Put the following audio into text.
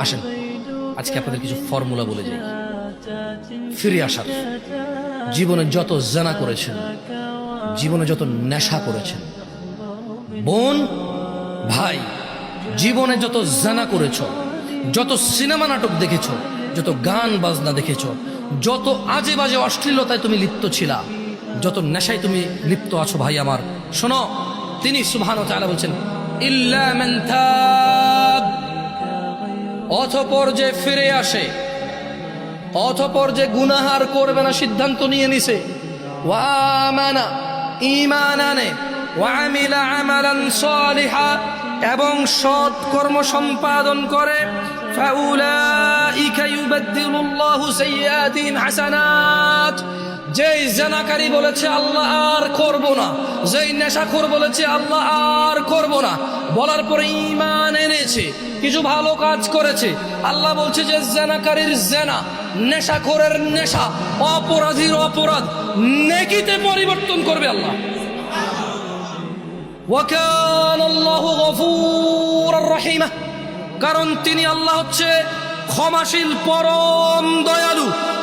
আসেন আজকে আপনাদের কিছু ফর্মুলা বলে যাই ফিরে আসার। জীবনে যত জেনা করেছেন, জীবনে যত নেশা করেছেন, বোন ভাই, জীবনে যত জেনা করেছ, যত সিনেমা নাটক দেখেছ, যত গান বাজনা দেখেছ, যত আজে বাজে অশ্লীলতায় তুমি লিপ্ত ছিলা, যত নেশায় তুমি লিপ্ত আছো ভাই আমার, শোনো, তিনি সুবহানাহু ওয়া তাআলা বলছেন ইল্লা মান তাব, অতঃপর যে ফিরে আসে, অতঃপর যে গুনাহার করবে না সিদ্ধান্ত নিয়ে নিছে, ওয়া আমানা, ঈমান আনে, ওয়া আমিলা আমালান সালিহা, এবং সৎ কর্ম সম্পাদন করে, ফাউলাইকা ইউবাদদিলুল্লাহু সাইয়্যাতিহিম হাসানাত, যেই জানাকারী বলেছে আল্লাহ আর করব না, যেই নেশাখোর বলেছে আল্লাহ আর করব না, বলার পরে ঈমান এনেছে, কিছু ভালো কাজ করেছে, আল্লাহ বলছে যে জানাকারীর জানা, নেশাখোরের নেশা, অপরাধীর অপরাধ নেকিতে পরিবর্তন করবে আল্লাহ। ওয়া কানা আল্লাহু গফুরার রহিমা, কারণ তিনি আল্লাহ হচ্ছে ক্ষমাশীল, পরম দয়ালু।